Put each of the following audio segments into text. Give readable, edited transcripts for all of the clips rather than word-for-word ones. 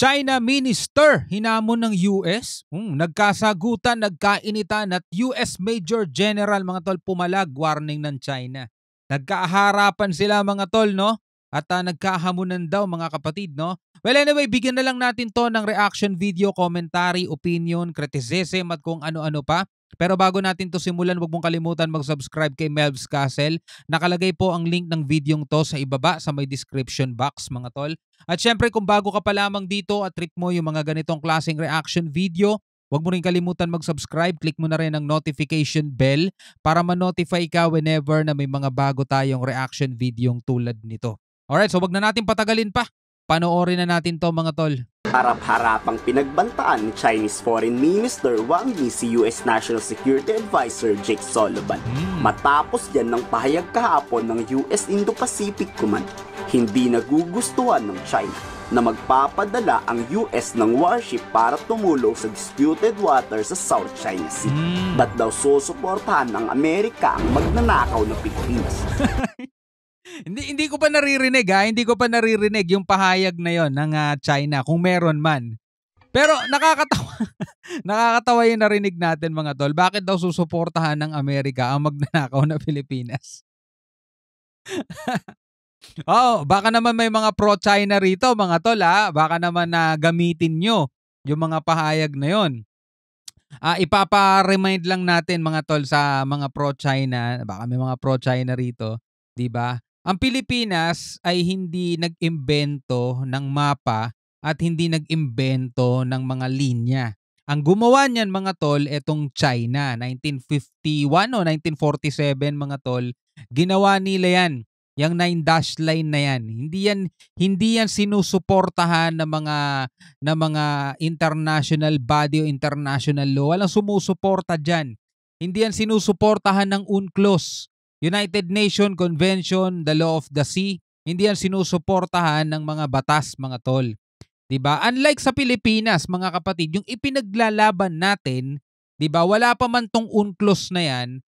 China Minister hinamon ng US. Nagkasagutan, nagkainitan at US Major General mga tol pumalag, warning ng China. Nagkaharapan sila mga tol, no? At nagkahamunan daw mga kapatid, no? Well anyway, bigyan na lang natin to ng reaction video, commentary, opinion, criticism at kung ano-ano pa. Pero bago natin to simulan, huwag mong kalimutan mag-subscribe kay Melv's Castle. Nakalagay po ang link ng videong to sa ibaba sa may description box mga tol. At syempre kung bago ka pa lamang dito at trip mo yung mga ganitong klaseng reaction video, huwag mo rin kalimutan mag-subscribe. Click mo na rin ang notification bell para ma-notify ka whenever na may mga bago tayong reaction videong tulad nito. Alright, so wag na natin patagalin pa. Panoorin na natin to mga tol. Harap-harapang pinagbantaan ni Chinese Foreign Minister Wang Yi si US National Security Advisor Jake Sullivan. Matapos yan ng pahayag kahapon ng US Indo-Pacific Command, hindi nagugustuhan ng China na magpapadala ang US ng warship para tumulong sa disputed water sa South China Sea. Ba't daw susuportahan ng Amerika ang magnanakaw ng Pilipinas? Hindi ko pa naririnig hindi ko pa naririnig yung pahayag na yon ng China kung meron man. Pero nakakatawa. Nakakatawa yung narinig natin mga tol. Bakit daw susuportahan ng Amerika ang magnanakaw na Pilipinas? Baka naman may mga pro-China rito mga tol Baka naman na gamitin nyo yung mga pahayag na yon. Ipapa-remind lang natin mga tol sa mga pro-China, baka may mga pro-China rito, 'di ba? Ang Pilipinas ay hindi nag-imbento ng mapa at hindi nag-imbento ng mga linya. Ang gumawa niyan mga tol, etong China, 1951 o 1947 mga tol, ginawa nila yan. Yung 9-dash line na yan. Hindi yan sinusuportahan ng mga international body o international law. Walang sumusuporta diyan. Hindi yan sinusuportahan ng UNCLOS. United Nations Convention, the Law of the Sea, hindi yan sinusuportahan ng mga batas, mga tol. 'Di ba? Unlike sa Pilipinas, mga kapatid, yung ipinaglalaban natin, 'di ba? Wala pa man tong UNCLOS na yan,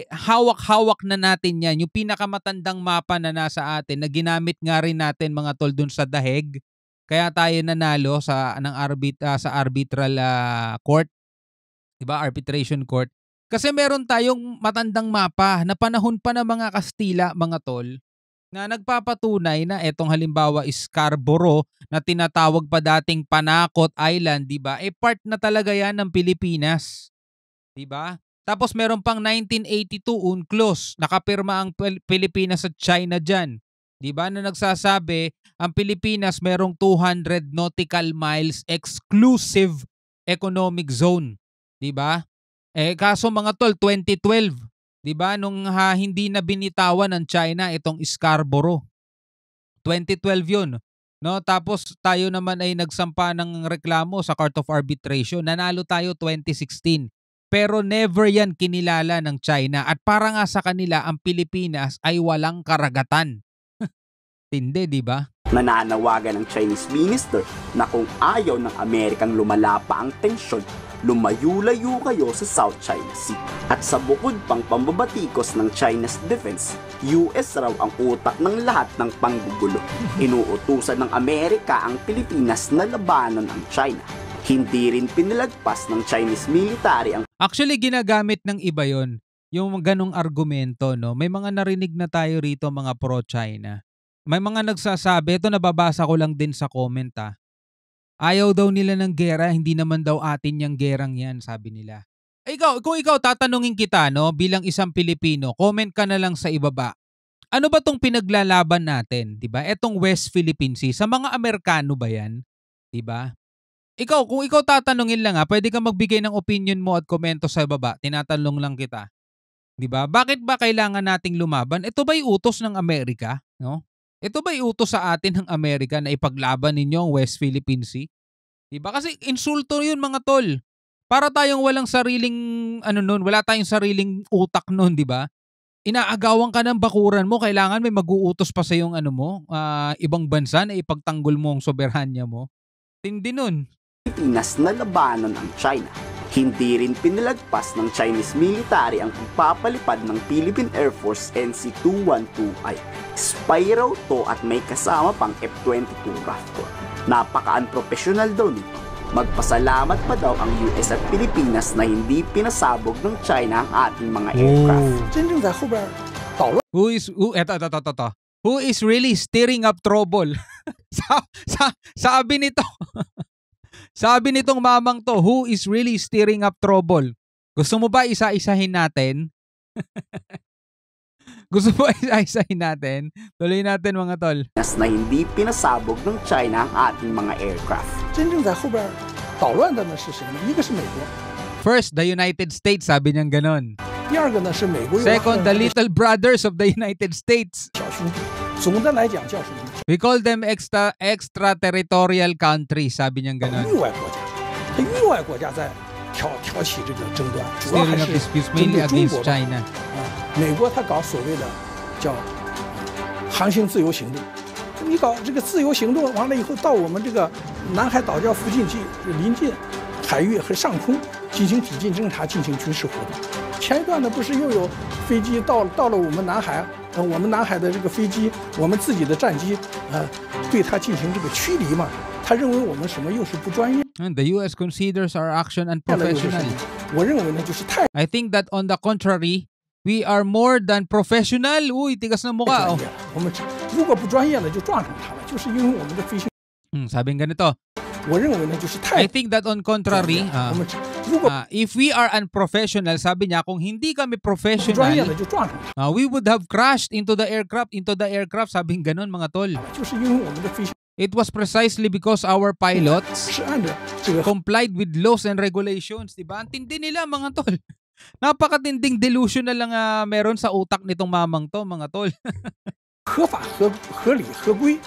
hawak-hawak na natin yan. Yung pinakamatandang mapa na nasa atin, na ginamit nga rin natin, mga tol, dun sa Daheg. Kaya tayo nanalo sa arbitral court, 'di ba? Arbitration court. Kasi meron tayong matandang mapa na panahon pa ng mga Kastila, mga tol, na nagpapatunay na etong halimbawa Scarborough na tinatawag pa dating Panakot Island, 'di ba? Part na talaga 'yan ng Pilipinas. 'Di ba? Tapos meron pang 1982 UNCLOS, nakapirma ang Pilipinas at China diyan. 'Di ba? Na nagsasabi ang Pilipinas merong 200 nautical miles exclusive economic zone, 'di ba? Kaso mga tol, 2012, 'di ba, nung hindi na binitawan ng China itong Scarborough. 2012 'yun, no? Tapos tayo naman ay nagsampa ng reklamo sa Court of Arbitration. Nanalo tayo 2016. Pero never 'yan kinilala ng China at para nga sa kanila ang Pilipinas ay walang karagatan. Tindi, 'di ba? Nananawagan ng Chinese minister na kung ayaw ng Amerikang lumala pa ang tensyon, lumayo-layo kayo sa South China Sea. At sa bukod pang pambabatikos ng China's defense, US raw ang utak ng lahat ng panggugulo. Inuutusan ng Amerika ang Pilipinas na labanan ang China. Hindi rin pinalagpas ng Chinese military ang... Actually, ginagamit ng iba yon, yung ganong argumento, no? May mga narinig na tayo rito, mga pro-China. May mga nagsasabi, ito nababasa ko lang din sa comment ayaw daw nila ng gera, hindi naman daw atin yung gerang yan, sabi nila. Kung ikaw tatanungin kita, no, bilang isang Pilipino, comment ka na lang sa ibaba. Ano ba tong pinaglalaban natin, 'di ba? Etong West Philippine Sea, sa mga Amerikano ba 'yan? 'Di ba? Kung ikaw tatanungin lang pwede kang magbigay ng opinion mo at komento sa ibaba. Tinatanong lang kita. 'Di ba? Bakit ba kailangan nating lumaban? Ito ba'y utos ng Amerika, no? Ito ba'y utos sa atin ng Amerika na ipaglaban ninyo ang West Philippine Sea? 'Di ba? Kasi insulto 'yun, mga tol. Para tayong walang sariling wala tayong sariling utak noon, 'di ba? Inaagawan ka ng bakuran mo, kailangan may mag-uutos pa sa yung ibang bansa na ipagtanggol mo ang soberanya mo. Tindi nun. Pilipinas na labanan ang China. Hindi rin pinalagpas ng Chinese military ang pagpapalipad ng Philippine Air Force NC-212I. Spy raw to at may kasama pang F-22 Raptor. Napaka-unprofessional daw nito. Magpasalamat pa daw ang US at Pilipinas na hindi pinasabog ng China ang ating mga aircraft. Who is really stirring up trouble? Sabi nito. Sabi nitong mamang to, who is really stirring up trouble? Gusto mo ba isa-isahin natin? Gusto mo isa-isahin natin? Tuloy natin mga tol. Na hindi pinasabog ng China ang ating mga aircraft. First, the United States, sabi niyang ganon. Second, the little brothers of the United States. We call them extraterritorial countries, sabi niyang ganon. Stirring up disputes mainly against China. 美国他搞所谓的叫航行自由行动，你搞这个自由行动完了以后，到我们这个南海岛礁附近去临近海域和上空进行抵近侦察，进行军事活动。前一段呢，不是又有飞机到了我们南海，我们南海的这个飞机，我们自己的战机，对它进行这个驱离嘛？他认为我们什么又是不专业。And the U.S. considers our action unprofessional. 我认为呢，就是太。I think that on the contrary, we are more than professional. Uy, tigas ng mukha. 我们如果不专业了，就撞上它了，就是因为我们的飞行。Sabing ganito. 我认为呢，就是太。I think that on contrary, if we are unprofessional, sabi niya, kung hindi kami professional, we would have crashed into the aircraft. Sabing ganon mga tol. 就是因为我们的飞行。It was precisely because our pilots complied with laws and regulations, diba? Antindi nila mga tol. Napakatinding delusional lang meron sa utak nitong mamang to, mga tol. 合法合理合规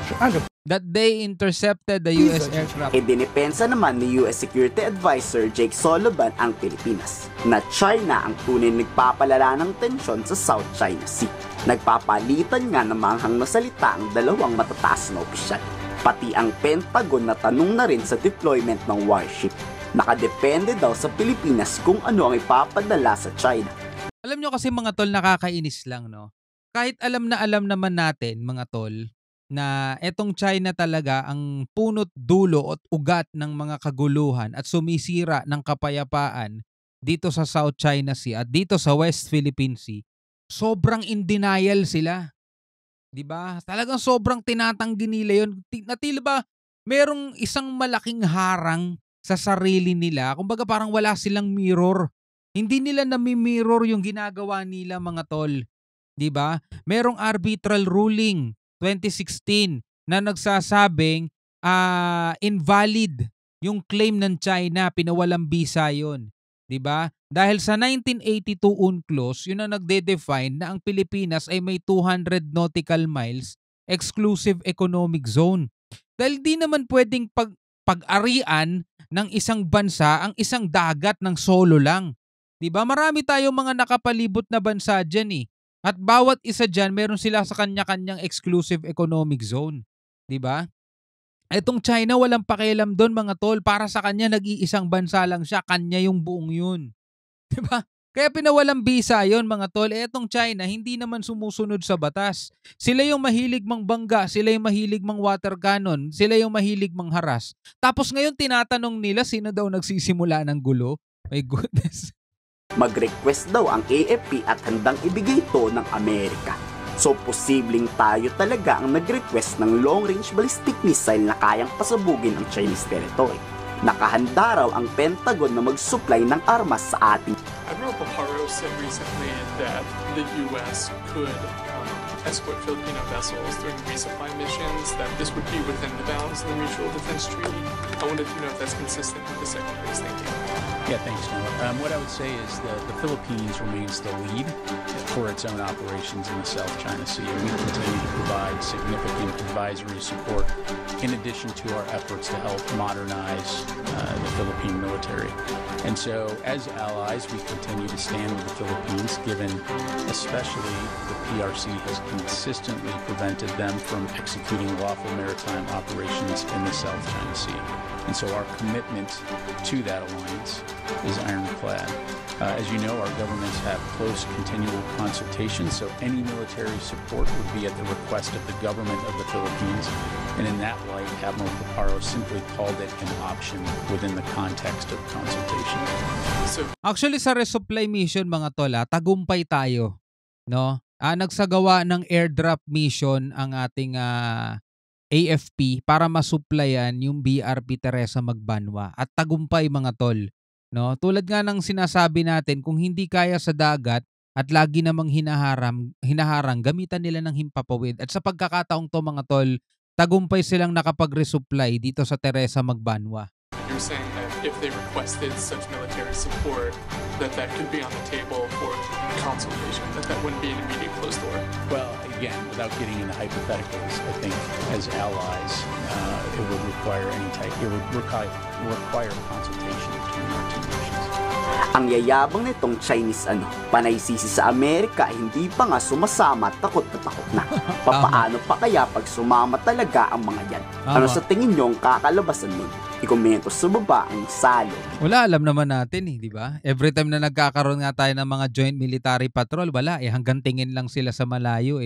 是按照 that they intercepted the US aircraft. Idinipensa naman ni US Security Advisor Jake Sullivan ang Pilipinas na China ang tunay nagpapalala ng tensyon sa South China Sea. Nagpapalitan nga ng manghang na salita ang dalawang matataas na opisyal. Pati ang Pentagon na tanong na rin sa deployment ng warship. Nakadepende daw sa Pilipinas kung ano ang ipapadala sa China. Alam nyo kasi mga tol, nakakainis lang, no? Kahit alam naman natin mga tol na etong China talaga ang punot dulo at ugat ng mga kaguluhan at sumisira ng kapayapaan dito sa South China Sea at dito sa West Philippine Sea. Sobrang in denial sila. 'Di ba? Talagang sobrang tinatanggi nila 'yon. Natila ba merong isang malaking harang sa sarili nila? Kumbaga parang wala silang mirror. Hindi nila nami-mirror yung ginagawa nila mga tol. 'Di ba? Merong arbitral ruling 2016 na nagsasabing invalid yung claim ng China, pinawalang bisa 'yon. 'Di ba? Dahil sa 1982 UNCLOS, yun ang nagde-define na ang Pilipinas ay may 200 nautical miles exclusive economic zone. Dahil di naman pwedeng pag-arian ng isang bansa ang isang dagat ng solo lang. 'Di ba? Marami tayong mga nakapalibot na bansa diyan eh. At bawat isa diyan meron sila sa kanya-kanyang exclusive economic zone. 'Di ba? Etong China walang pakialam doon mga tol, para sa kanya nag-iisang bansa lang siya, kanya yung buong 'yun. 'Di ba? Kaya pinawalang bisa 'yon mga tol. Etong China hindi naman sumusunod sa batas. Sila yung mahilig mangbangga, sila yung mahilig mang water cannon, sila yung mahilig mangharas. Tapos ngayon tinatanong nila sino daw nagsisimula ng gulo. My goodness. Mag-request daw ang AFP at handang ibigay ito ng Amerika. So posibleng tayo talaga ang nag-request ng long-range ballistic missile na kayang pasabugin ang Chinese territory. Nakahanda raw ang Pentagon na mag-supply ng armas sa ating. Admiral Pajaro said recently that the U.S. could escort Filipino vessels during resupply missions, that this would be within the bounds of the Mutual Defense Treaty. I wanted to know if that's consistent with the Secretary's thinking. Yeah, thanks, Noah. What I would say is that the Philippines remains the lead for its own operations in the South China Sea, and we continue to provide significant advisory support in addition to our efforts to help modernize the Philippine military. And so, as allies, we continue to stand with the Philippines, given especially the PRC has consistently prevented them from executing lawful maritime operations in the South China Sea. And so our commitment to that alliance is ironclad. As you know, our governments have close continual consultations, so any military support would be at the request of the government of the Philippines And in that light, Admiral Paparo simply called it an option within the context of consultation. So Actually, sa resupply mission mga tol, tagumpay tayo, no? Nagsagawa ng airdrop mission ang ating AFP para masupplyan yung BRP Teresa Magbanwa at tagumpay mga tol, no? Tulad nga ng sinasabi natin, kung hindi kaya sa dagat at lagi namang hinaharang, gamitan nila ng himpapawid. At sa pagkakataong to mga tol, tagumpay silang nakapag-resupply dito sa Teresa Magbanwa. you're saying that if they requested such military support, that could be on the table for consultation, that wouldn't be an immediate closed door. Well, again, without getting into hypotheticals, I think as allies, it would require consultation between our two nations. Ang yayabang nitong Chinese panay sisi sa Amerika, hindi pa nga sumasama, takot na. Papaano pa kaya pag sumama talaga ang mga yan? Ano sa tingin nyo ang kakalabasan nun? I-komento sa baba ang salog. Wala, alam naman natin di ba? Every time na nagkakaroon nga tayo ng mga joint military patrol, wala hanggang tingin lang sila sa malayo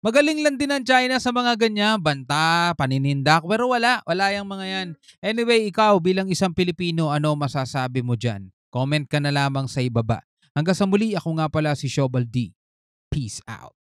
Magaling lang din ang China sa mga ganyan, banta, paninindak, pero wala yung mga yan. Anyway, ikaw bilang isang Pilipino, ano masasabi mo dyan? Comment ka na lamang sa ibaba. Hanggang sa muli, ako nga pala si Shobal D. Peace out.